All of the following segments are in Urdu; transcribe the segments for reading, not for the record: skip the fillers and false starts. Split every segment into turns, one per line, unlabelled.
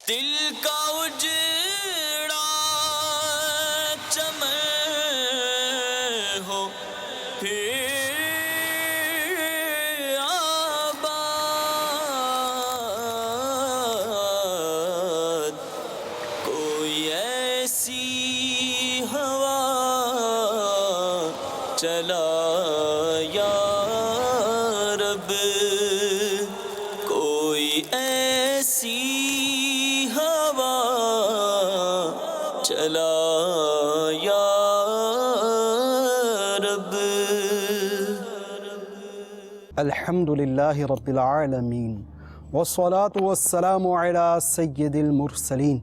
دل کا اجڑا چمن ہو پھر آباد، کوئی ایسی ہوا چلا یا رب، کوئی ایسی ہوا چلا یا رب۔
الحمد للہ رب العالمین والصلاة والسلام علی سید المرسلین،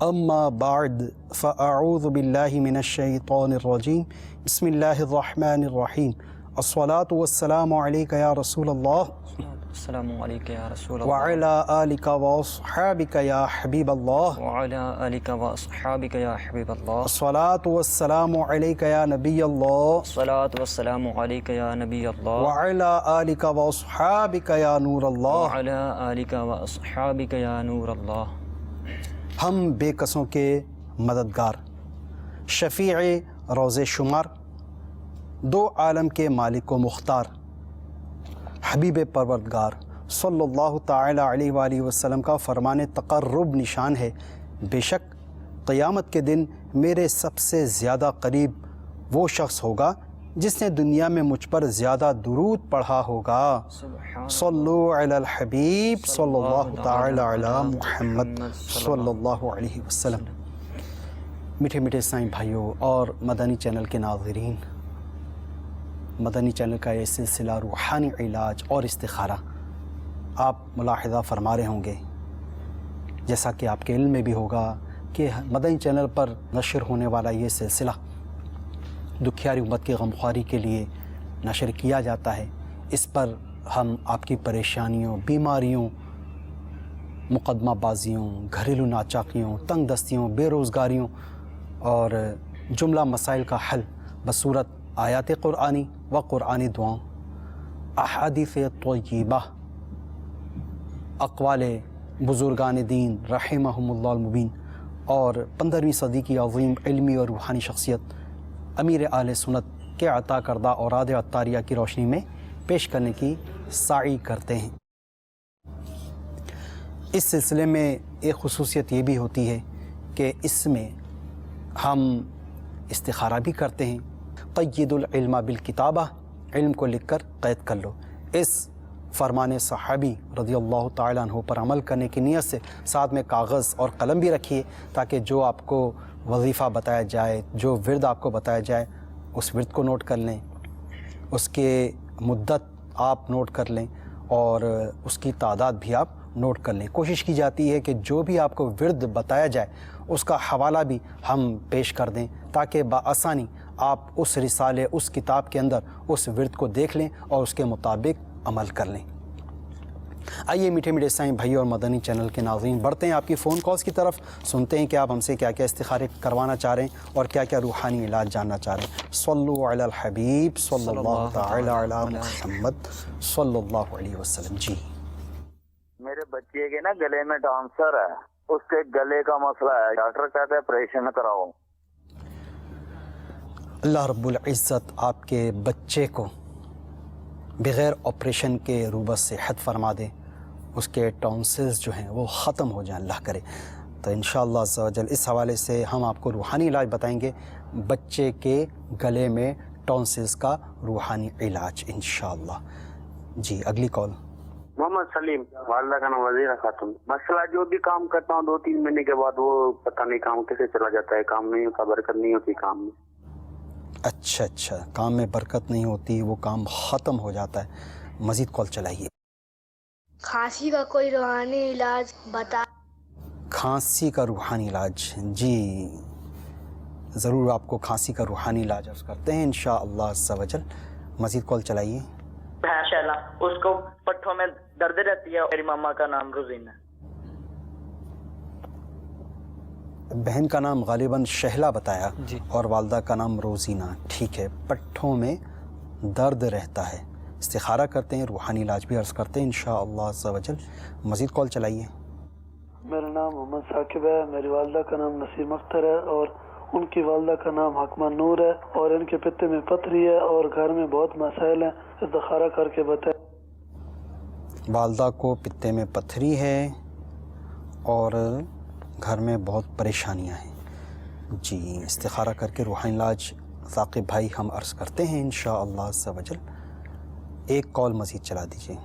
اما بعد فاعوذ باللہ من الشیطان الرجیم، بسم اللہ الرحمن الرحیم، الصلاة والسلام علیک یا رسول اللہ
السلام علیکم یا رسول اللہ
وعلی آلک واصحابک یا حبیب اللہ،
وعلی آلک واصحابک یا حبیب اللہ،
الصلاة والسلام علیک یا نبی اللہ
الصلاۃ والسلام علیک یا نبی اللہ،
وعلی آلک واصحابک یا نور اللہ۔
وعلی آلک واصحابک یا نور اللہ۔
ہم بے کسوں کے مددگار، شفیع روز شمار، دو عالم کے مالک و مختار، حبیب پروردگار صلی اللہ تعالی علیہ وآلہ وسلم کا فرمان تقرب نشان ہے، بے شک قیامت کے دن میرے سب سے زیادہ قریب وہ شخص ہوگا جس نے دنیا میں مجھ پر زیادہ درود پڑھا ہوگا۔ صلو علی الحبیب صلی اللہ تعالی علی محمد صلی اللہ علیہ وسلم۔ میٹھے میٹھے سائیں بھائیوں اور مدنی چینل کے ناظرین، مدنی چینل کا یہ سلسلہ روحانی علاج اور استخارہ آپ ملاحظہ فرما رہے ہوں گے، جیسا کہ آپ کے علم میں بھی ہوگا کہ مدنی چینل پر نشر ہونے والا یہ سلسلہ دکھیاری امت کی غمخواری کے لیے نشر کیا جاتا ہے۔ اس پر ہم آپ کی پریشانیوں، بیماریوں، مقدمہ بازیوں، گھریلو ناچاکیوں، تنگ دستیوں، بے روزگاریوں اور جملہ مسائل کا حل بصورت آیات قرآنی و قرآنی دعاؤں، احادیث طیبہ، اقوال بزرگان دین رحمہم اللہ المبین اور 15ویں صدی کی عظیم علمی اور روحانی شخصیت امیر اہل سنت کے عطا کردہ اوراد عطاریہ کی روشنی میں پیش کرنے کی سعی کرتے ہیں۔ اس سلسلے میں ایک خصوصیت یہ بھی ہوتی ہے کہ اس میں ہم استخارہ بھی کرتے ہیں۔ قید العلم بالکتابہ، علم کو لکھ کر قید کر لو۔ اس فرمان صحابی رضی اللہ تعالیٰ عنہ پر عمل کرنے کی نیت سے ساتھ میں کاغذ اور قلم بھی رکھیے، تاکہ جو آپ کو وظیفہ بتایا جائے، جو ورد آپ کو بتایا جائے، اس ورد کو نوٹ کر لیں، اس کے مدت آپ نوٹ کر لیں اور اس کی تعداد بھی آپ نوٹ کر لیں۔ کوشش کی جاتی ہے کہ جو بھی آپ کو ورد بتایا جائے اس کا حوالہ بھی ہم پیش کر دیں، تاکہ بآسانی آپ اس رسالے، اس کتاب کے اندر اس ورد کو دیکھ لیں اور اس کے مطابق عمل کر لیں۔ آئیے میٹھے میٹھے سائیں بھائی اور مدنی چینل کے ناظرین، بڑھتے ہیں آپ کی فون کالز کی طرف، سنتے ہیں کہ آپ ہم سے کیا کیا استخارے کروانا چاہ رہے ہیں اور کیا کیا روحانی علاج جاننا چاہ رہے ہیں۔ صلو علی الحبیب صلی اللہ تعالی علی محمد صلی اللہ علیہ وسلم۔ جی
میرے بچے کے نا گلے میں ڈانسر ہے، اس کے گلے کا مسئلہ ہے، ڈاکٹر کہتے ہیں آپریشن کراؤ۔
اللہ رب العزت آپ کے بچے کو بغیر آپریشن کے روبت صحت فرما دے، اس کے ٹونسلز جو ہیں وہ ختم ہو جائیں، اللہ کرے۔ تو انشاءاللہ عز و جل اس حوالے سے ہم آپ کو روحانی علاج بتائیں گے، بچے کے گلے میں ٹونسلز کا روحانی علاج انشاءاللہ۔ جی اگلی کال۔
محمد سلیم، والدہ کا نام وزیر خاتون۔ مسئلہ جو بھی کام کرتا ہوں 2-3 مہینے کے بعد وہ پتہ نہیں کام کیسے چلا جاتا ہے، کام نہیں ہوتا، برکت نہیں ہوتی کام میں۔
اچھا، کام میں برکت نہیں ہوتی، وہ کام ختم ہو جاتا ہے۔ مزید کال چلائیے۔
کھانسی کا کوئی روحانی علاج بتا۔
کھانسی کا روحانی علاج، جی ضرور آپ کو کھانسی کا روحانی علاج عرض کرتے ہیں انشاءاللہ عز و جل۔ مزید کال چلائیے۔
ماشاءاللہ، اس کو پٹھوں میں درد رہتی ہے۔ میری ماما کا نام روزینہ۔
بہن کا نام غالباً شہلا بتایا
جی،
اور والدہ کا نام روزینہ، ٹھیک ہے۔ پٹھوں میں درد رہتا ہے، استخارہ کرتے ہیں، روحانی علاج بھی عرض کرتے ہیں انشاءاللہ عز و جل۔ مزید کال چلائیے۔
میرا نام محمد ثاقب ہے، میری والدہ کا نام نسیم اختر ہے اور ان کی والدہ کا نام حکمہ نور ہے، اور ان کے پتے میں پتھری ہے اور گھر میں بہت مسائل ہیں، استخارہ کر کے بتائیں۔
والدہ کو پتے میں پتھری ہے اور گھر میں بہت پریشانیاں ہیں۔ جی استخارہ کر کے روحانی علاج ثاقب بھائی ہم عرض کرتے ہیں انشاءاللہ عز و جل۔ ایک کال مزید چلا دیجیے۔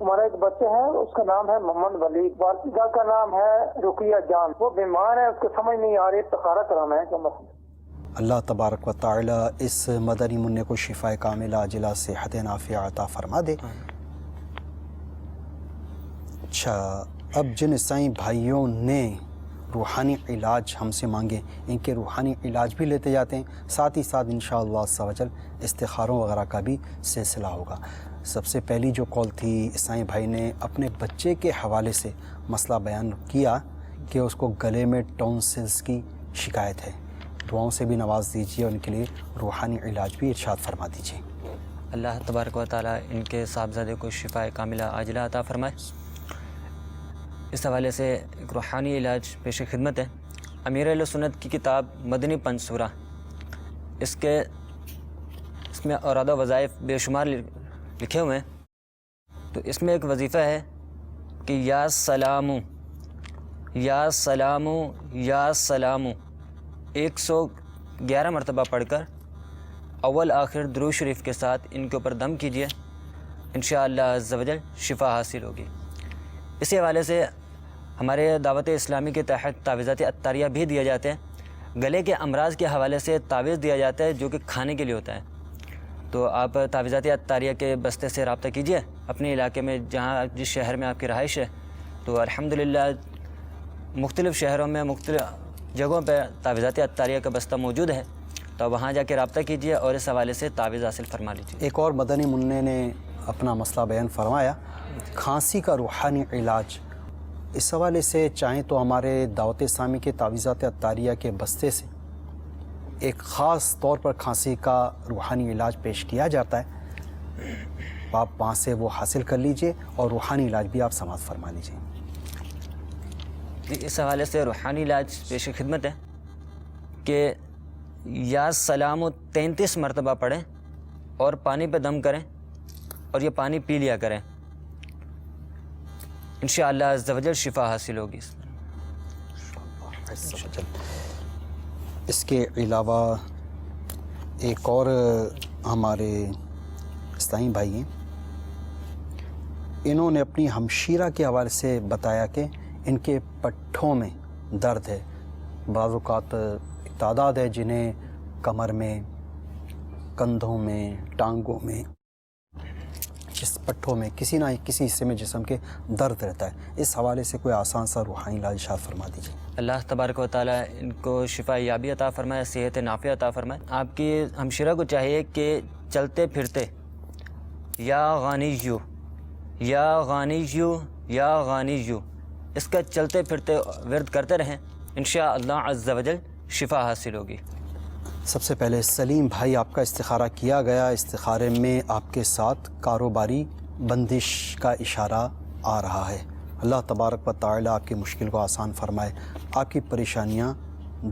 ہمارا ایک بچہ ہے، اس کا نام ہے محمد ولی، والدہ کا نام ہے رقیہ جان، وہ بیمار ہے، اس کو سمجھ نہیں آ رہی، استخارہ کرانا ہے کیا مسئلہ؟
اللہ تبارک و تعالی اس مدنی منع کو شفاء کاملہ عاجلہ صحت نافعہ عطا فرما دے۔ اچھا، اب جن عیسائی بھائیوں نے روحانی علاج ہم سے مانگے، ان کے روحانی علاج بھی لیتے جاتے ہیں، ساتھ ہی ساتھ انشاءاللہ عز و جل استخاروں وغیرہ کا بھی سلسلہ ہوگا۔ سب سے پہلی جو کال تھی، عیسائی بھائی نے اپنے بچے کے حوالے سے مسئلہ بیان کیا کہ اس کو گلے میں ٹونسلز کی شکایت ہے۔ دعاؤں سے بھی نواز دیجیے اور ان کے لیے روحانی علاج بھی ارشاد فرما دیجیے۔
اللہ تبارک و تعالیٰ ان کے صاحبزادے کو شفاء کاملہ عاجلہ عطا فرمائے۔ اس حوالے سے ایک روحانی علاج پیش خدمت ہے۔ امیر اہل سنت کی کتاب مدنی پنصورہ، اس میں اوراد و وظائف بے شمار لکھے ہوئے ہیں، تو اس میں ایک وظیفہ ہے کہ یا سلامو یا سلامو یا سلامو 111 مرتبہ پڑھ کر اول آخر درود شریف کے ساتھ ان کے اوپر دم کیجیے، انشاءاللہ عز و جل شفا حاصل ہوگی۔ اسی حوالے سے ہمارے دعوت اسلامی کے تحت تعویذات عطاریہ بھی دیا جاتے ہیں۔ گلے کے امراض کے حوالے سے تعویذ دیا جاتا ہے جو کہ کھانے کے لیے ہوتا ہے، تو آپ تعویذات عطاریہ کے بستے سے رابطہ کیجیے اپنے علاقے میں، جہاں جس شہر میں آپ کی رہائش ہے۔ تو الحمدللہ مختلف شہروں میں مختلف جگہوں پہ تعویذات عطاریہ کا بستہ موجود ہے، تو وہاں جا کے رابطہ کیجیے اور اس حوالے سے تعویذ حاصل فرما لیجیے۔
ایک اور مدنی منع نے اپنا مسئلہ بیان فرمایا، کھانسی کا روحانی علاج۔ اس حوالے سے چاہیں تو ہمارے دعوت اسلامی کے تعویذات عطاریہ کے بستے سے ایک خاص طور پر کھانسی کا روحانی علاج پیش کیا جاتا ہے، آپ وہاں سے وہ حاصل کر لیجئے اور روحانی علاج بھی آپ سماعت فرما لیجئے۔
جی اس حوالے سے روحانی علاج پیش خدمت ہے کہ یا سلام و 33 مرتبہ پڑھیں اور پانی پہ دم کریں اور یہ پانی پی لیا کریں، انشاءاللہ عز و جل شفا حاصل ہوگی۔
اس کے علاوہ ایک اور ہمارے اسلامی بھائی ہیں، انہوں نے اپنی ہمشیرہ کے حوالے سے بتایا کہ ان کے پٹھوں میں درد ہے، بعض اوقات ایک تعداد ہے جنہیں کمر میں، کندھوں میں، ٹانگوں میں، جس پٹھوں میں کسی نہ کسی حصے میں جسم کے درد رہتا ہے۔ اس حوالے سے کوئی آسان سا روحانی علاج ارشاد فرما دیجیے۔
اللہ تبارک و تعالیٰ ان کو شفا یابی عطا فرمائے، صحت نافع عطا فرمائے۔ آپ کی ہمشیرہ کو چاہیے کہ چلتے پھرتے یا غانیو یا غانیو یا غانیو اس کا چلتے پھرتے ورد کرتے رہیں، انشاءاللہ عز و جل شفا حاصل ہوگی۔
سب سے پہلے سلیم بھائی، آپ کا استخارہ کیا گیا، استخارے میں آپ کے ساتھ کاروباری بندش کا اشارہ آ رہا ہے۔ اللہ تبارک و تعالی آپ کی مشکل کو آسان فرمائے، آپ کی پریشانیاں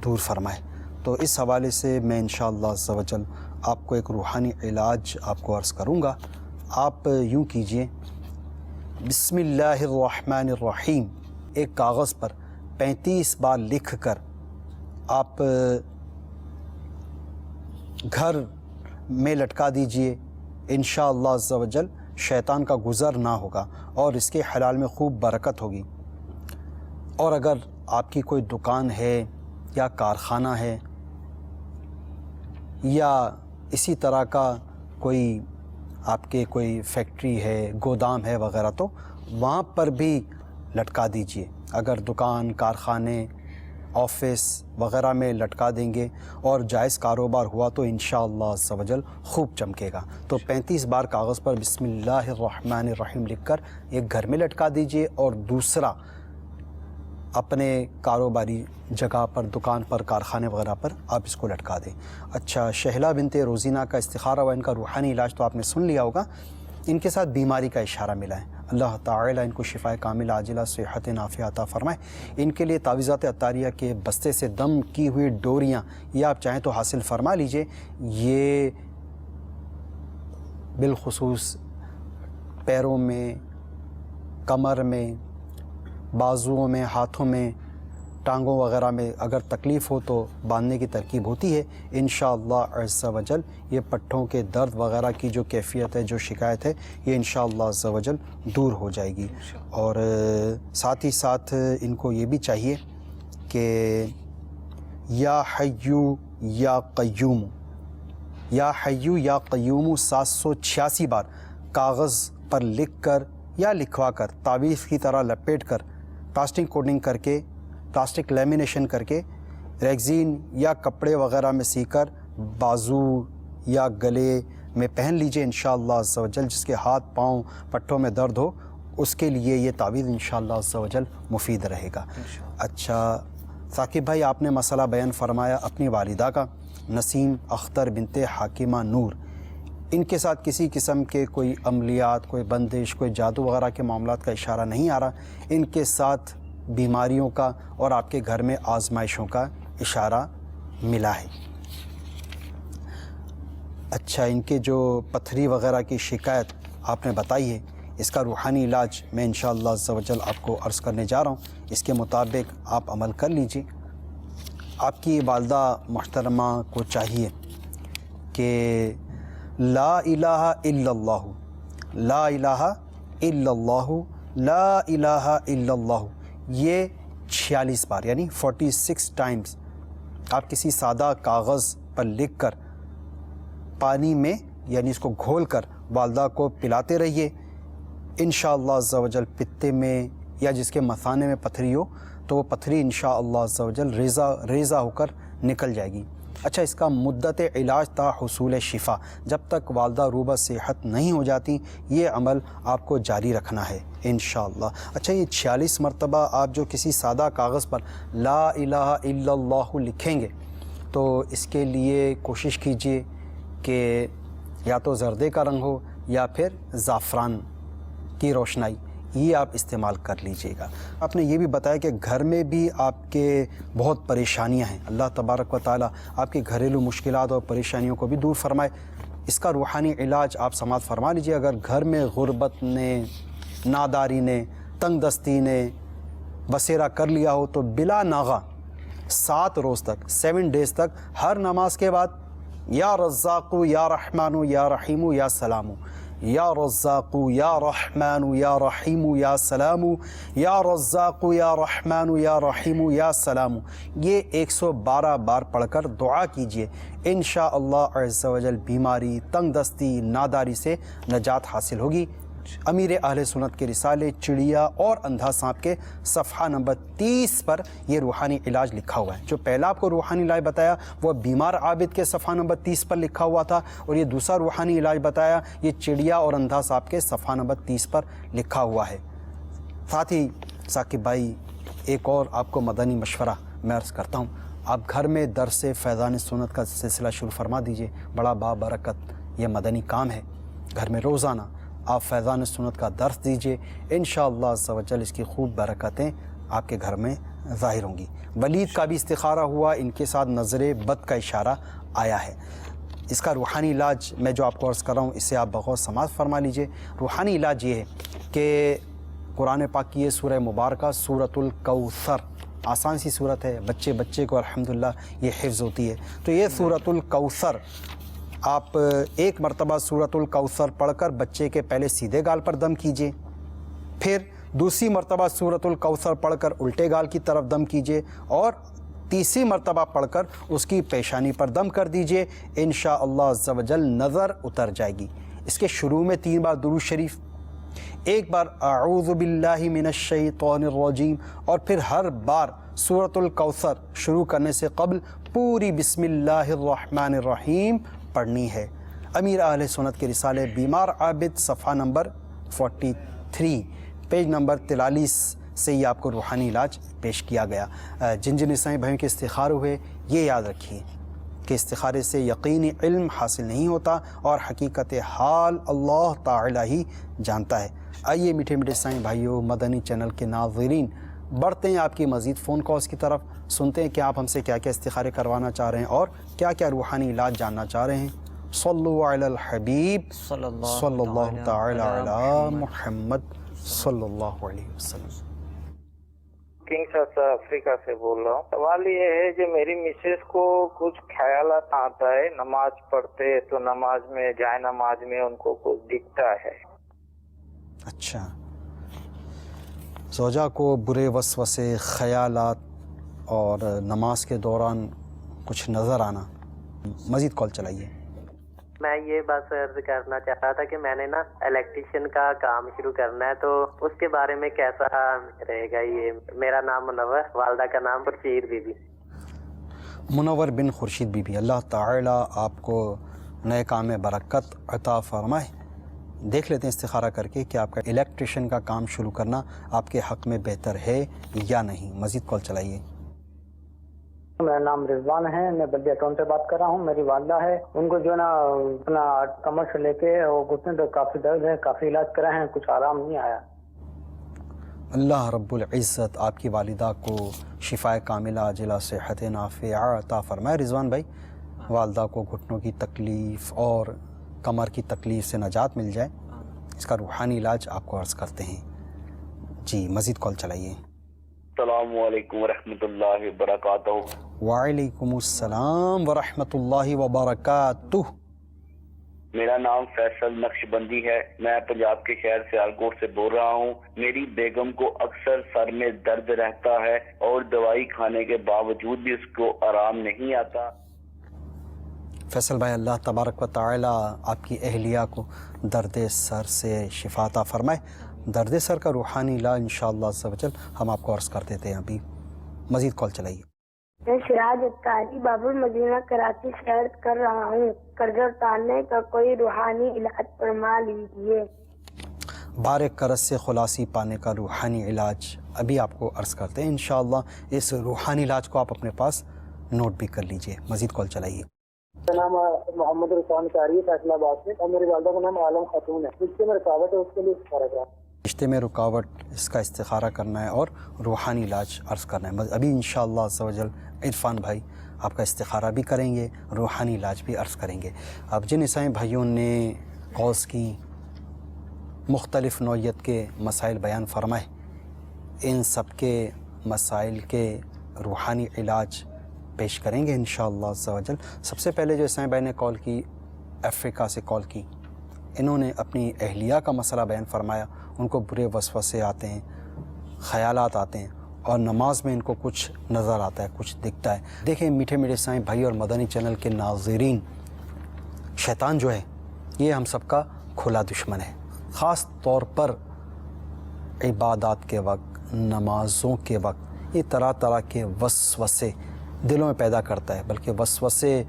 دور فرمائے۔ تو اس حوالے سے میں انشاءاللہ عز و جل آپ کو ایک روحانی علاج آپ کو عرض کروں گا۔ آپ یوں کیجئے، بسم اللہ الرحمن الرحیم ایک کاغذ پر 35 بار لکھ کر آپ گھر میں لٹکا دیجئے، انشاءاللہ عز و جل شیطان کا گزر نہ ہوگا اور اس کے حلال میں خوب برکت ہوگی۔ اور اگر آپ کی کوئی دکان ہے یا کارخانہ ہے یا اسی طرح کا کوئی آپ کے کوئی فیکٹری ہے، گودام ہے وغیرہ، تو وہاں پر بھی لٹکا دیجئے۔ اگر دکان، کارخانے، آفس وغیرہ میں لٹکا دیں گے اور جائز کاروبار ہوا تو انشاءاللہ عز و جل خوب چمکے گا۔ تو 35 بار کاغذ پر بسم اللہ الرحمن الرحیم لکھ کر ایک گھر میں لٹکا دیجئے اور دوسرا اپنے کاروباری جگہ پر، دکان پر، کارخانے وغیرہ پر آپ اس کو لٹکا دیں۔ اچھا، شہلا بنت روزینہ کا استخارہ و ان کا روحانی علاج تو آپ نے سن لیا ہوگا۔ ان کے ساتھ بیماری کا اشارہ ملا ہے۔ اللہ تعالیٰ ان کو شفا کامل عاجلہ صحت نافیہ عطا فرمائے۔ ان کے لیے تعویذات عطاریہ کے بستے سے دم کی ہوئی ڈوریاں یہ آپ چاہیں تو حاصل فرما لیجئے۔ یہ بالخصوص پیروں میں، کمر میں، بازوؤں میں، ہاتھوں میں، ٹانگوں وغیرہ میں اگر تکلیف ہو تو باندھنے کی ترکیب ہوتی ہے۔ انشاءاللہ عز و جل یہ پٹھوں کے درد وغیرہ کی جو کیفیت ہے، جو شکایت ہے، یہ انشاءاللہ عز و جل دور ہو جائے گی۔ اور ساتھ ہی ساتھ ان کو یہ بھی چاہیے کہ یا حیو یا قیوم، یا حیو یا قیوم 786 بار کاغذ پر لکھ کر یا لکھوا کر تعویذ کی طرح لپیٹ کر پلاسٹک کوٹنگ کر کے، پلاسٹک لیمینیشن کر کے، ریگزین یا کپڑے وغیرہ میں سی کر بازو یا گلے میں پہن لیجئے انشاءاللہ عز و جل۔ جس کے ہاتھ پاؤں پٹھوں میں درد ہو اس کے لیے یہ تعویذ انشاءاللہ عز و جل مفید رہے گا۔ اچھا ثاقب بھائی، آپ نے مسئلہ بیان فرمایا اپنی والدہ کا، نسیم اختر بنت حاکمہ نور، ان کے ساتھ کسی قسم کے کوئی عملیات، کوئی بندش، کوئی جادو وغیرہ کے معاملات کا اشارہ نہیں آ رہا، ان کے ساتھ بیماریوں کا اور آپ کے گھر میں آزمائشوں کا اشارہ ملا ہے۔ اچھا، ان کے جو پتھری وغیرہ کی شکایت آپ نے بتائی ہے، اس کا روحانی علاج میں انشاءاللہ عز و جل آپ کو عرض کرنے جا رہا ہوں، اس کے مطابق آپ عمل کر لیجئے۔ آپ کی والدہ محترمہ کو چاہیے کہ لا الہ الا اللہ، لا الہ الا اللہ، لا الہ الا اللہ، یہ 46 بار یعنی 46 ٹائمز آپ کسی سادہ کاغذ پر لکھ کر پانی میں یعنی اس کو گھول کر والدہ کو پلاتے رہیے۔ انشاءاللہ عز و جل پتے میں یا جس کے مثانے میں پتھری ہو تو وہ پتھری انشاءاللہ عز و جل ریزہ ہو کر نکل جائے گی۔ اچھا، اس کا مدت علاج تا حصول شفا، جب تک والدہ روبہ صحت نہیں ہو جاتی یہ عمل آپ کو جاری رکھنا ہے انشاءاللہ۔ اچھا، یہ 46 مرتبہ آپ جو کسی سادہ کاغذ پر لا الہ الا اللہ لکھیں گے تو اس کے لیے کوشش کیجئے کہ یا تو زردے کا رنگ ہو یا پھر زعفران کی روشنائی، یہ آپ استعمال کر لیجئے گا۔ آپ نے یہ بھی بتایا کہ گھر میں بھی آپ کے بہت پریشانیاں ہیں، اللہ تبارک و تعالیٰ آپ کی گھریلو مشکلات اور پریشانیوں کو بھی دور فرمائے۔ اس کا روحانی علاج آپ سماعت فرما لیجئے۔ اگر گھر میں غربت نے، ناداری نے، تنگ دستی نے بسیرا کر لیا ہو تو بلا ناغہ 7 روز تک، 7 ڈیز تک ہر نماز کے بعد یا رزاق یا رحمان یا رحیم یا سلام، یا رزاق یا رحمان یا رحیم یا سلام، یا رزاق یا رحمان یا رحیم یا سلام، یہ 112 بار پڑھ کر دعا کیجئے۔ انشاءاللہ عز و جل بیماری، تنگ دستی، ناداری سے نجات حاصل ہوگی۔ امیر اہل سنت کے رسالے چڑیا اور اندھا سانپ کے صفحہ نمبر 30 پر یہ روحانی علاج لکھا ہوا ہے۔ جو پہلا آپ کو روحانی علاج بتایا وہ بیمار عابد کے صفحہ نمبر 30 پر لکھا ہوا تھا، اور یہ دوسرا روحانی علاج بتایا یہ چڑیا اور اندھا سانپ کے صفحہ نمبر 30 پر لکھا ہوا ہے۔ ساتھ ہی ثاقب بھائی، ایک اور آپ کو مدنی مشورہ میں عرض کرتا ہوں، آپ گھر میں درس فیضان سنت کا سلسلہ شروع فرما دیجئے۔ بڑا بابرکت یہ مدنی کام ہے، گھر میں روزانہ آپ فیضان سنت کا درس دیجئے، انشاءاللہ عز و جل اس کی خوب برکتیں آپ کے گھر میں ظاہر ہوں گی۔ ولید کا بھی استخارہ ہوا، ان کے ساتھ نظر بد کا اشارہ آیا ہے۔ اس کا روحانی علاج میں جو آپ کو عرض کر رہا ہوں اسے آپ بغور سماعت فرما لیجئے۔ روحانی علاج یہ ہے کہ قرآن پاک کی یہ سورہ مبارکہ سورۃ الکوثر، آسان سی صورت ہے، بچے کو الحمدللہ یہ حفظ ہوتی ہے، تو یہ سورۃ الکوثر آپ 1 مرتبہ سورۃ الکوثر پڑھ کر بچے کے پہلے سیدھے گال پر دم کیجئے، پھر دوسری مرتبہ سورۃ الکوثر پڑھ کر الٹے گال کی طرف دم کیجئے، اور تیسری مرتبہ پڑھ کر اس کی پیشانی پر دم کر دیجئے۔ انشاءاللہ عز و جل نظر اتر جائے گی۔ اس کے شروع میں 3 بار درود شریف، 1 بار اعوذ باللہ من الشیطان الرجیم، اور پھر ہر بار سورۃ الکوثر شروع کرنے سے قبل پوری بسم اللہ الرحمن الرحیم پڑھنی ہے۔ امیر اہل سنت کے رسالے بیمار عابد صفحہ نمبر 43 پیج نمبر 43 سے یہ آپ کو روحانی علاج پیش کیا گیا۔ جن عیسائی بھائیوں کے استخارے ہوئے یہ یاد رکھیے کہ استخارے سے یقینی علم حاصل نہیں ہوتا اور حقیقت حال اللہ تعالی ہی جانتا ہے۔ آئیے میٹھے میٹھے سائیں بھائیوں، مدنی چینل کے ناظرین، بڑھتے ہیں آپ کی مزید فون کالز کی طرف، سنتے ہیں کہ آپ ہم سے کیا کیا استخارے کروانا چاہ رہے ہیں اور کیا کیا روحانی علاج جاننا چاہ رہے ہیں۔ صلو علی الحبیب صلی اللہ تعالی علی محمد صلی اللہ علیہ وسلم۔
کنگ ساؤتھ افریقہ سے بول رہا ہوں۔ سوال یہ ہے کہ میری مسز کو کچھ خیالات آتا ہے، نماز پڑھتے تو نماز میں جائے نماز میں ان کو کچھ دکھتا ہے۔
اچھا، زوجہ کو برے وسوسے، خیالات اور نماز کے دوران کچھ نظر آنا۔ مزید کال چلائیے۔
میں یہ بس عرض کرنا چاہ رہا تھا کہ میں نے نا الیکٹریشین کا کام شروع کرنا ہے، تو اس کے بارے میں کیسا رہے گا؟ یہ میرا نام منور، والدہ کا نام خورشید بی بی۔
منور بن خورشید بی بی، اللہ تعالی آپ کو نئے کام میں برکت عطا فرمائے۔ دیکھ لیتے ہیں استخارہ کر کے کہ آپ کا الیکٹریشین کا کام شروع کرنا آپ کے حق میں بہتر ہے یا نہیں۔ مزید کال چلائیے۔
میرا نام رضوان ہے، میں بلدیہ ٹاؤن سے بات کر رہا ہوں۔ میری والدہ ہے، ان کو جو ہے نا اپنا کمر سے لے کے وہ گھٹنے تو کافی درد ہے، کافی علاج کرائے ہیں، کچھ آرام نہیں آیا۔
اللہ رب العزت آپ کی والدہ کو شفائے کاملہ عاجلہ صحت نافعہ عطا فرمائے۔ رضوان بھائی، والدہ کو گھٹنوں کی تکلیف اور کمر کی تکلیف سے نجات مل جائے، اس کا روحانی علاج آپ کو عرض کرتے ہیں۔ جی مزید کال چلائیے۔
السلام علیکم ورحمۃ اللہ وبرکاتہ۔
وعلیکم السلام ورحمۃ اللہ وبرکاتہ۔
میرا نام فیصل نقشبندی ہے، میں پنجاب کے شہر سیالکوٹ سے بول رہا ہوں۔ میری بیگم کو اکثر سر میں درد رہتا ہے اور دوائی کھانے کے باوجود بھی اس کو آرام نہیں آتا۔
فیصل بھائی، اللہ تبارک و تعالی آپ کی اہلیہ کو درد سر سے شفا عطا فرمائے۔ درد سر کا روحانی علاج انشاءاللہ عز و جل ہم آپ کو عرض کر دیتے ہیں۔ ابھی مزید کال چلائیے۔
میں سراج اختاری باب المدینہ کراچی سے عرض کر رہا ہوں، قرض اتارنے کا کوئی روحانی علاج فرما لیجیے۔
بار قرض سے خلاصی پانے کا روحانی علاج ابھی آپ کو عرض کرتے ہیں انشاءاللہ۔ اس روحانی علاج کو آپ اپنے پاس نوٹ بھی کر لیجئے۔ مزید کال چلائیے۔
میرا نام محمد رسوان قاری ہے، فیصلہ آباد سے، اور میری والدہ کا نام عالم خاتون ہے۔ رشتے میں رکاوٹ ہے، اس کے لیے استخارہ کرا۔
رشتے میں رکاوٹ، اس کا استخارہ کرنا ہے اور روحانی علاج عرض کرنا ہے۔ ابھی انشاءاللہ عز و جل عرفان بھائی آپ کا استخارہ بھی کریں گے، روحانی علاج بھی عرض کریں گے۔ اب جن عیسائی بھائیوں نے کالز کی، مختلف نوعیت کے مسائل بیان فرمائے، ان سب کے مسائل کے روحانی علاج پیش کریں گے انشاءاللہ عز و جل۔ سب سے پہلے جو عیسائی بھائی نے کال کی، افریقہ سے کال کی، انہوں نے اپنی اہلیہ کا مسئلہ بیان فرمایا۔ ان کو برے وسوسے آتے ہیں، خیالات آتے ہیں اور نماز میں ان کو کچھ نظر آتا ہے، کچھ دکھتا ہے۔ دیکھیں میٹھے میٹھے سائیں بھائی اور مدنی چینل کے ناظرین، شیطان جو ہے یہ ہم سب کا کھلا دشمن ہے، خاص طور پر عبادات کے وقت، نمازوں کے وقت یہ طرح طرح کے وسوسے دلوں میں پیدا کرتا ہے، بلکہ وسوسے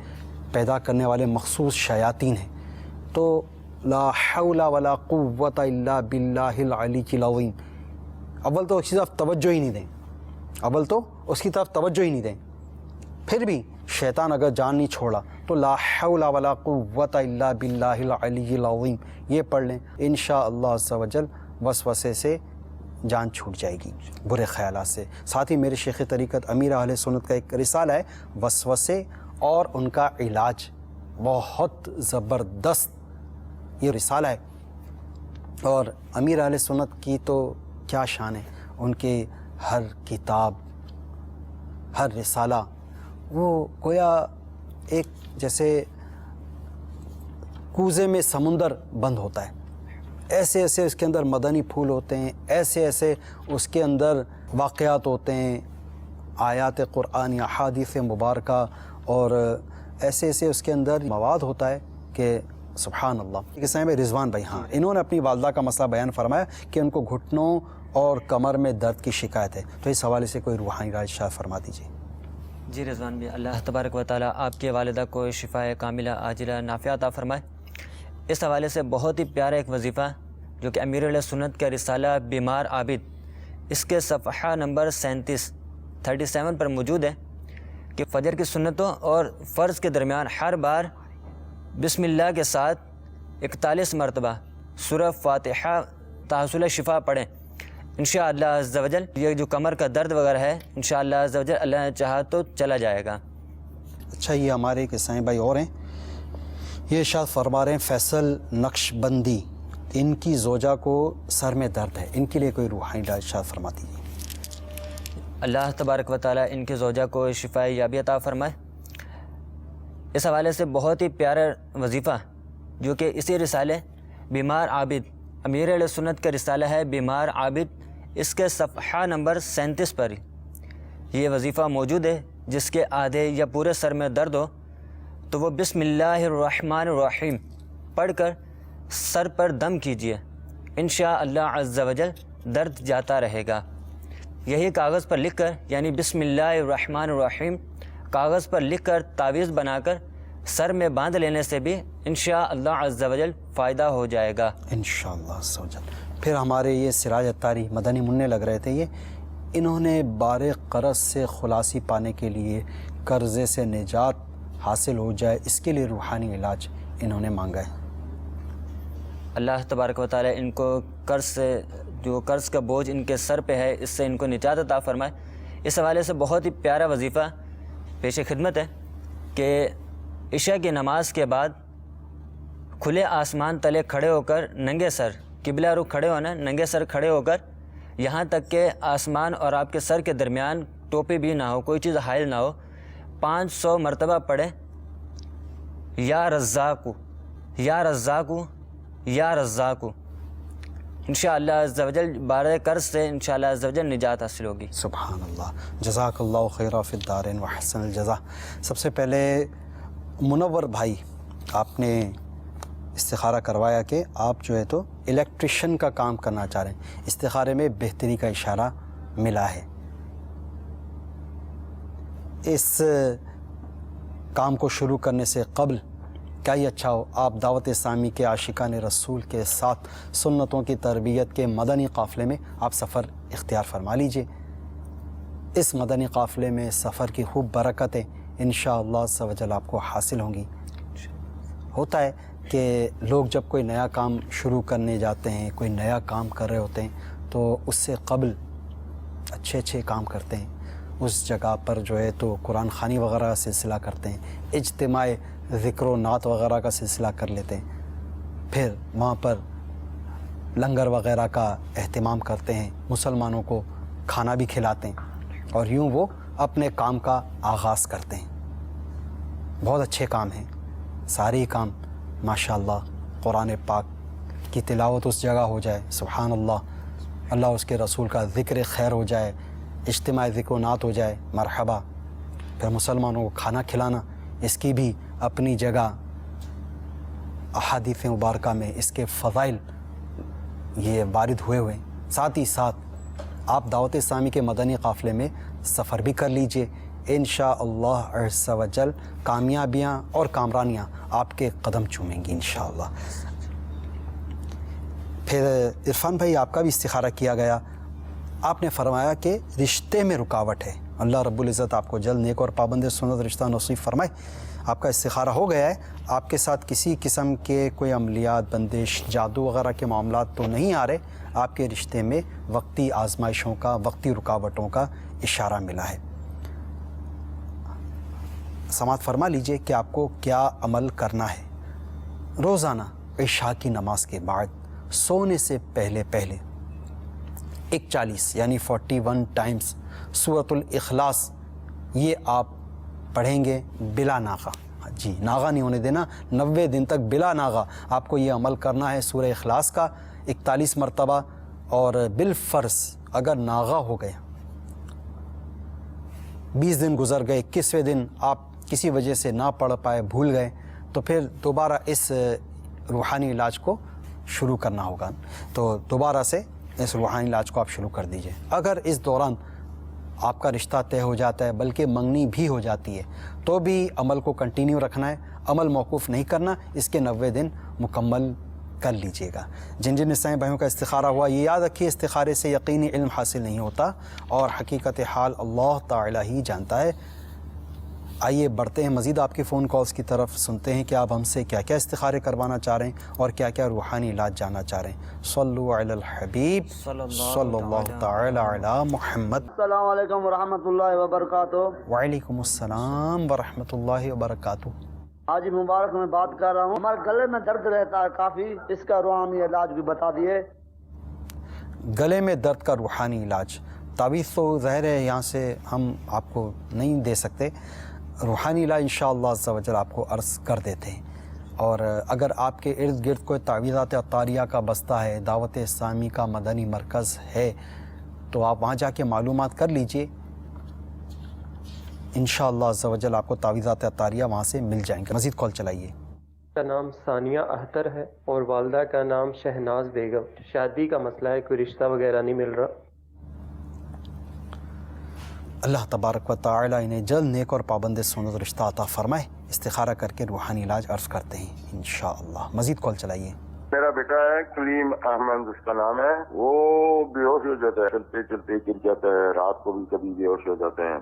پیدا کرنے والے مخصوص شیاطین ہیں۔ تو لا حول ولا قوت الا باللہ العلی العظیم، اول تو اس کی طرف توجہ ہی نہیں دیں، اول تو اس کی طرف توجہ ہی نہیں دیں۔ پھر بھی شیطان اگر جان نہیں چھوڑا تو لا حول ولا قوت الا باللہ العلی العظیم یہ پڑھ لیں، انشاءاللہ عز و جل وسوسے سے جان چھوٹ جائے گی، برے خیالات سے۔ ساتھ ہی میرے شیخ طریقت امیر اہل سنت کا ایک رسالہ ہے وسوسے اور ان کا علاج، بہت زبردست یہ رسالہ ہے۔ اور امیر اہل سنت کی تو کیا شان ہے، ان کے ہر کتاب، ہر رسالہ وہ گویا ایک جیسے کوزے میں سمندر بند ہوتا ہے، ایسے ایسے اس کے اندر مدنی پھول ہوتے ہیں، ایسے ایسے اس کے اندر واقعات ہوتے ہیں، آیات قرآن، احادیث مبارکہ، اور ایسے ایسے اس کے اندر مواد ہوتا ہے کہ سبحان اللہ۔ کہ صاحب رضوان بھائی، ہاں انہوں نے اپنی والدہ کا مسئلہ بیان فرمایا کہ ان کو گھٹنوں اور کمر میں درد کی شکایت ہے، تو اس حوالے سے کوئی روحانی علاج شاید فرما دیجیے۔
جی رضوان بھی، اللہ تبارک و تعالیٰ آپ کے والدہ کو شفائے کاملہ عاجلہ نافعہ عطا فرمائے۔ اس حوالے سے بہت ہی پیارا ایک وظیفہ جو کہ امیر علیہ سنت کا رسالہ بیمار عابد، اس کے صفحہ نمبر 37 پر موجود ہے کہ فجر کی سنتوں اور فرض کے درمیان ہر بار بسم اللہ کے ساتھ 41 مرتبہ سورہ فاتحہ تحصل شفا پڑھیں انشاءاللہ عز و جل یہ جو کمر کا درد وغیرہ ہے انشاءاللہ عز و جل اللہ نے چاہا تو چلا جائے گا۔
اچھا، یہ ہمارے ایک عیسائی بھائی اور ہیں، یہ ارشاد فرما رہے ہیں فیصل نقش بندی، ان کی زوجہ کو سر میں درد ہے، ان کے لیے کوئی روحانی علاج ارشاد فرما دیجیے۔
اللہ تبارک و تعالیٰ ان کے زوجہ کو شفا یابی عطا فرمائے۔ اس حوالے سے بہت ہی پیارا وظیفہ جو کہ اسی رسالے بیمار عابد، امیر علیہ سنت کا رسالہ ہے بیمار عابد، اس کے صفحہ نمبر 37 پر یہ وظیفہ موجود ہے، جس کے آدھے یا پورے سر میں درد ہو تو وہ بسم اللہ الرحمن الرحیم پڑھ کر سر پر دم کیجیے، انشاءاللہ عز و جل درد جاتا رہے گا۔ یہی کاغذ پر لکھ کر، یعنی بسم اللہ الرحمن الرحیم کاغذ پر لکھ کر تعویذ بنا کر سر میں باندھ لینے سے بھی انشاءاللہ عز و جل فائدہ ہو جائے گا
انشاءاللہ عز و جل۔ پھر ہمارے یہ سراج اتاری مدنی منع لگ رہے تھے، یہ انہوں نے بار قرض سے خلاصی پانے کے لیے قرضے سے نجات حاصل ہو جائے، اس کے لیے روحانی علاج انہوں نے مانگا ہے۔
اللہ تبارک و تعالیٰ ان کو قرض سے، جو قرض کا بوجھ ان کے سر پہ ہے، اس سے ان کو نجات عطا فرمائے۔ اس حوالے سے بہت ہی پیارا وظیفہ پیش خدمت ہے کہ عشاء کی نماز کے بعد کھلے آسمان تلے کھڑے ہو کر ننگے سر، قبلہ رخ کھڑے ہونا، ننگے سر کھڑے ہو کر یہاں تک کہ آسمان اور آپ کے سر کے درمیان ٹوپی بھی نہ ہو، کوئی چیز حائل نہ ہو، 500 مرتبہ پڑھیں یا رزاقو یا رزاقو یا رزاقو، انشاءاللہ عز و جل بارے قرض سے انشاءاللہ عز و جل نجات حاصل ہوگی۔
سبحان اللہ، جزاک اللہ خیرہ فی الدارین وحسن الجزا۔ سب سے پہلے منور بھائی، آپ نے استخارہ کروایا کہ آپ جو ہے تو الیکٹریشین کا کام کرنا چاہ رہے ہیں، استخارے میں بہتری کا اشارہ ملا ہے۔ اس کام کو شروع کرنے سے قبل کیا ہی اچھا ہو آپ دعوت اسلامی کے عاشقان رسول کے ساتھ سنتوں کی تربیت کے مدنی قافلے میں آپ سفر اختیار فرما لیجئے۔ اس مدنی قافلے میں سفر کی خوب برکتیں انشاءاللہ عز و جل آپ کو حاصل ہوں گی۔ ہوتا ہے کہ لوگ جب کوئی نیا کام شروع کرنے جاتے ہیں، کوئی نیا کام کر رہے ہوتے ہیں، تو اس سے قبل اچھے کام کرتے ہیں، اس جگہ پر جو ہے تو قرآن خوانی وغیرہ کا سلسلہ کرتے ہیں، اجتماع ذکر و نعت وغیرہ کا سلسلہ کر لیتے ہیں، پھر وہاں پر لنگر وغیرہ کا اہتمام کرتے ہیں، مسلمانوں کو کھانا بھی کھلاتے ہیں، اور یوں وہ اپنے کام کا آغاز کرتے ہیں۔ بہت اچھے کام ہیں، سارے ہی کام ماشاءاللہ۔ قرآن پاک کی تلاوت اس جگہ ہو جائے، سبحان اللہ، اللہ اس کے رسول کا ذکر خیر ہو جائے، اجتماع ذکر و نعت ہو جائے، مرحبا۔ پھر مسلمانوں کو کھانا کھلانا، اس کی بھی اپنی جگہ احادیث مبارکہ میں اس کے فضائل یہ وارد ہوئے ہیں۔ ساتھ ہی ساتھ آپ دعوت اسلامی کے مدنی قافلے میں سفر بھی کر لیجئے، انشاءاللہ عز و جل کامیابیاں اور کامرانیاں آپ کے قدم چومیں گی انشاءاللہ۔ پھر عرفان بھائی، آپ کا بھی استخارہ کیا گیا، آپ نے فرمایا کہ رشتے میں رکاوٹ ہے، اللہ رب العزت آپ کو جلد نیک اور پابند سنت رشتہ نصیب فرمائے۔ آپ کا استخارہ ہو گیا ہے، آپ کے ساتھ کسی قسم کے کوئی عملیات، بندش، جادو وغیرہ کے معاملات تو نہیں آ رہے، آپ کے رشتے میں وقتی آزمائشوں کا، وقتی رکاوٹوں کا اشارہ ملا ہے۔ سماعت فرما لیجئے کہ آپ کو کیا عمل کرنا ہے۔ روزانہ عشاء کی نماز کے بعد سونے سے پہلے 41 یعنی 41 ٹائمز سورۃ الاخلاص یہ آپ پڑھیں گے بلا ناغہ۔ جی، ناغہ نہیں ہونے دینا، 90 دن تک بلا ناغہ آپ کو یہ عمل کرنا ہے سورہ اخلاص کا 41 مرتبہ، اور بالفرض اگر ناغہ ہو گیا، 20 دن گزر گئے، 21ویں دن آپ کسی وجہ سے نہ پڑھ پائے، بھول گئے، تو پھر دوبارہ اس روحانی علاج کو شروع کرنا ہوگا، تو دوبارہ سے اس روحانی علاج کو آپ شروع کر دیجئے۔ اگر اس دوران آپ کا رشتہ طے ہو جاتا ہے، بلکہ منگنی بھی ہو جاتی ہے، تو بھی عمل کو کنٹینیو رکھنا ہے، عمل موقوف نہیں کرنا، اس کے 90 دن مکمل کر لیجئے گا۔ جن جن عیسائی بھائیوں کا استخارہ ہوا، یہ یاد رکھیے استخارے سے یقینی علم حاصل نہیں ہوتا، اور حقیقت حال اللہ تعالی ہی جانتا ہے۔ آئیے بڑھتے ہیں مزید آپ کی فون کالز کی طرف، سنتے ہیں کہ آپ ہم سے کیا کیا استخارے کروانا چاہ رہے ہیں اور کیا کیا روحانی علاج جاننا چاہ رہے ہیں۔ صلو علی الحبیب صلی اللہ تعالی علی محمد۔
السلام علیکم ورحمۃ اللہ وبرکاتہ۔
وعلیکم السلام ورحمۃ اللہ وبرکاتہ۔
حاجی مبارک میں بات کر رہا ہوں، ہمارے گلے میں درد رہتا ہے کافی، اس کا روحانی علاج بھی بتا دیے۔
گلے میں درد کا روحانی علاج، تعویذ تو ظاہر ہے یہاں سے ہم آپ کو نہیں دے سکتے، روحانی علاج انشاءاللہ عز و جل آپ کو عرض کر دیتے ہیں۔ اور اگر آپ کے ارد گرد کوئی تعویذات عطاریہ کا بستہ ہے، دعوت اسلامی کا مدنی مرکز ہے، تو آپ وہاں جا کے معلومات کر لیجئے، انشاءاللہ عز و جل آپ کو تعویذات عطاریہ وہاں سے مل جائیں گے۔ مزید کال چلائیے۔
کا نام ثانیہ اختر ہے اور والدہ کا نام شہناز بیگم۔ شادی کا مسئلہ ہے، کوئی رشتہ وغیرہ نہیں مل رہا۔
اللہ تبارک و تعالی انہیں جلد نیک اور پابند سنت رشتہ عطا فرمائے۔ استخارہ کر کے روحانی علاج عرض کرتے ہیں انشاءاللہ۔ مزید کال چلائیے۔
میرا بیٹا ہے کلیم احمد اس کا نام ہے، وہ بے ہوش ہو جاتا ہے، چلتے چلتے گر جاتا ہے، رات کو بھی کبھی بے ہوش ہو جاتے ہیں۔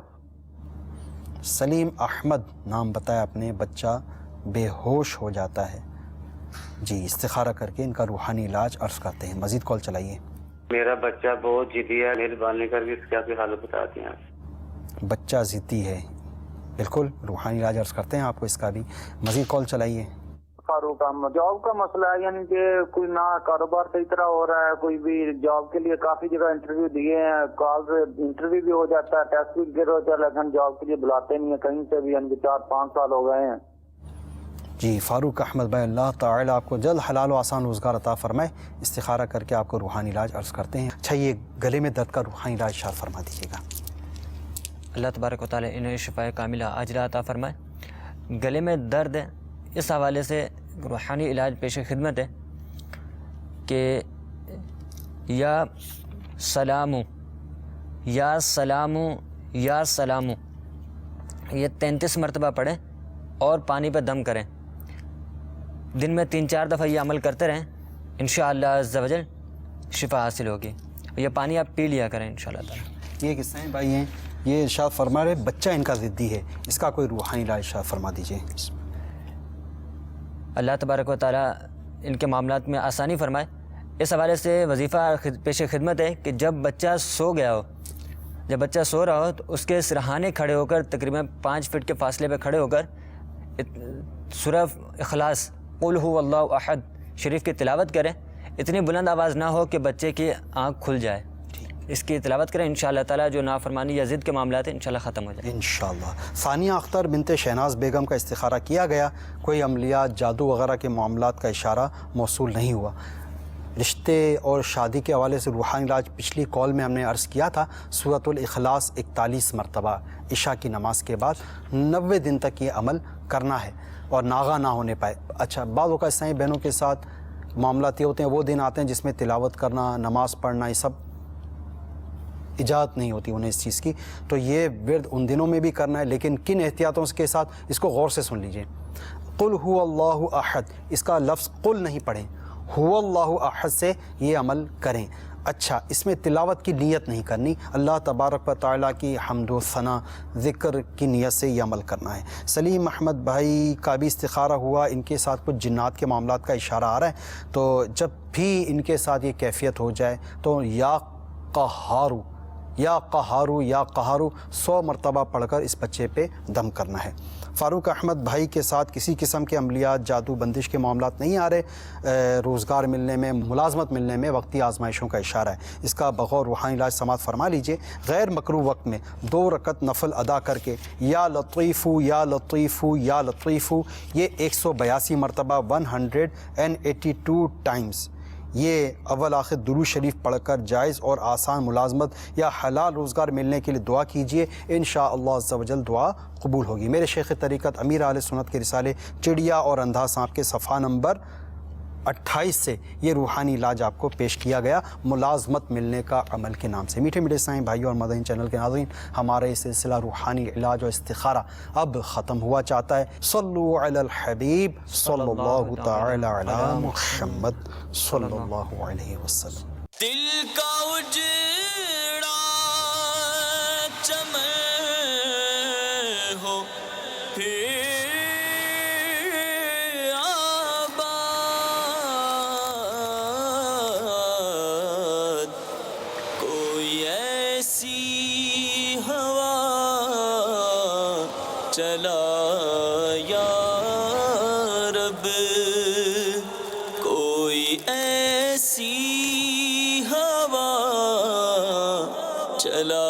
سلیم احمد نام بتایا اپنے، بچہ بے ہوش ہو جاتا ہے، جی استخارہ کر کے ان کا روحانی علاج عرض کرتے ہیں۔ مزید کال چلائیے۔
میرا بچہ بہت ضدی ہے، مہربانی کر کے اس کی آپ کی حالت بتاتے ہیں۔
بچہ ضدی ہے، بالکل روحانی علاج عرض کرتے ہیں آپ کو اس کا بھی۔ مزید کال چلائیے۔
فاروق احمد، جاب کا مسئلہ ہے، یعنی کہ کوئی نہ کاروبار صحیح طرح ہو رہا ہے، کوئی بھی جاب کے لیے کافی جگہ انٹرویو دیے ہیں، کال انٹرویو بھی ہو جاتا ہے، ٹیسٹ بھی گر ہوتا ہے، لیکن جاب کے لیے بلاتے نہیں ہیں کہیں سے بھی، یعنی کہ 4-5 سال ہو گئے ہیں۔
جی فاروق احمد بھائی، اللہ تعالی آپ کو جلد حلال و آسان روزگار عطا فرمائے۔ استخارہ کر کے آپ کو روحانی علاج عرض کرتے ہیں۔ اچھا یہ گلے میں درد کا روحانی علاج ارشاد فرما دیجیے گا۔
اللہ تبارک و تعالی انہیں شفاء کاملہ عاجلہ عطا فرمائے۔ گلے میں درد ہے، اس حوالے سے روحانی علاج پیش خدمت ہے کہ یا سلامو یا سلامو یا سلامو یہ 33 مرتبہ پڑھیں اور پانی پہ دم کریں، دن میں 3-4 دفعہ یہ عمل کرتے رہیں، انشاءاللہ عز و جل شفا حاصل ہوگی۔ یہ پانی آپ پی لیا کریں انشاءاللہ تعالی۔
یہ کس طرح بھائی ہیں، یہ ارشاد فرما رہے بچہ ان کا ضدی ہے، اس کا کوئی روحانی علاج ارشاد فرما دیجیے۔
اللہ تبارک و تعالیٰ ان کے معاملات میں آسانی فرمائے۔ اس حوالے سے وظیفہ پیش خدمت ہے کہ جب بچہ سو گیا ہو، جب بچہ سو رہا ہو تو اس کے سرہانے کھڑے ہو کر تقریباً 5 فٹ کے فاصلے پہ کھڑے ہو کر سورہ اخلاص قل هو اللہ احد شریف کی تلاوت کریں، اتنی بلند آواز نہ ہو کہ بچے کی آنکھ کھل جائے، اس کی تلاوت کریں، انشاءاللہ تعالیٰ جو نافرمانی یا ضد کے معاملات ہیں انشاءاللہ ختم ہو جائے
انشاءاللہ۔ ثانیہ اختر بنت شہناز بیگم کا استخارہ کیا گیا، کوئی عملیات جادو وغیرہ کے معاملات کا اشارہ موصول نہیں ہوا۔ رشتے اور شادی کے حوالے سے روحانی علاج پچھلی کال میں ہم نے عرض کیا تھا، سورۃ الاخلاص 41 مرتبہ عشاء کی نماز کے بعد 90 دن تک یہ عمل کرنا ہے اور ناغہ نہ ہونے پائے۔ اچھا بعض اوقات عیسائی بہنوں کے ساتھ معاملات یہ ہوتے ہیں، وہ دن آتے ہیں جس میں تلاوت کرنا، نماز پڑھنا، یہ سب اجازت نہیں ہوتی انہیں اس چیز کی، تو یہ ورد ان دنوں میں بھی کرنا ہے، لیکن کن احتیاطوں کے ساتھ اس کو غور سے سن لیجئے۔ قل هو اللہ احد، اس کا لفظ قل نہیں پڑھیں، هو اللہ احد سے یہ عمل کریں۔ اچھا اس میں تلاوت کی نیت نہیں کرنی، اللہ تبارک و تعالیٰ کی حمد و ثنا ذکر کی نیت سے یہ عمل کرنا ہے۔ سلیم احمد بھائی کا بھی استخارہ ہوا، ان کے ساتھ کچھ جنات کے معاملات کا اشارہ آ رہا ہے، تو جب بھی ان کے ساتھ یہ کیفیت ہو جائے تو یا قہارو یا قہارو یا قہارو 100 مرتبہ پڑھ کر اس بچے پہ دم کرنا ہے۔ فاروق احمد بھائی کے ساتھ کسی قسم کے عملیات جادو بندش کے معاملات نہیں آ رہے، روزگار ملنے میں، ملازمت ملنے میں وقتی آزمائشوں کا اشارہ ہے، اس کا بغور روحانی علاج سماعت فرما لیجئے۔ غیر مکروہ وقت میں 2 رکعت نفل ادا کر کے یا لطیفو یا لطیفو یا لطیفو یہ 182 مرتبہ 182 ٹائمز یہ اول آخر درود شریف پڑھ کر جائز اور آسان ملازمت یا حلال روزگار ملنے کے لیے دعا کیجئے، انشاءاللہ عز و جل دعا قبول ہوگی۔ میرے شیخ طریقت امیر اہل سنت کے رسالے چڑیا اور اندھا سانپ کے صفحہ نمبر 28 سے یہ روحانی علاج آپ کو پیش کیا گیا، ملازمت ملنے کا عمل کے نام سے۔ میٹھے میٹھے سائیں بھائیوں اور مدنی چینل کے ناظرین، ہمارا یہ سلسلہ روحانی علاج اور استخارہ اب ختم ہوا چاہتا ہے۔ صلو علی الحبیب صلی اللہ تعالی علی محمد صلی اللہ علیہ وسلم۔
دل کا اجڑا چمن ہو پھر آباد کوئی ایسی ہوا چلا یا رب، کوئی ایسی ہوا چلا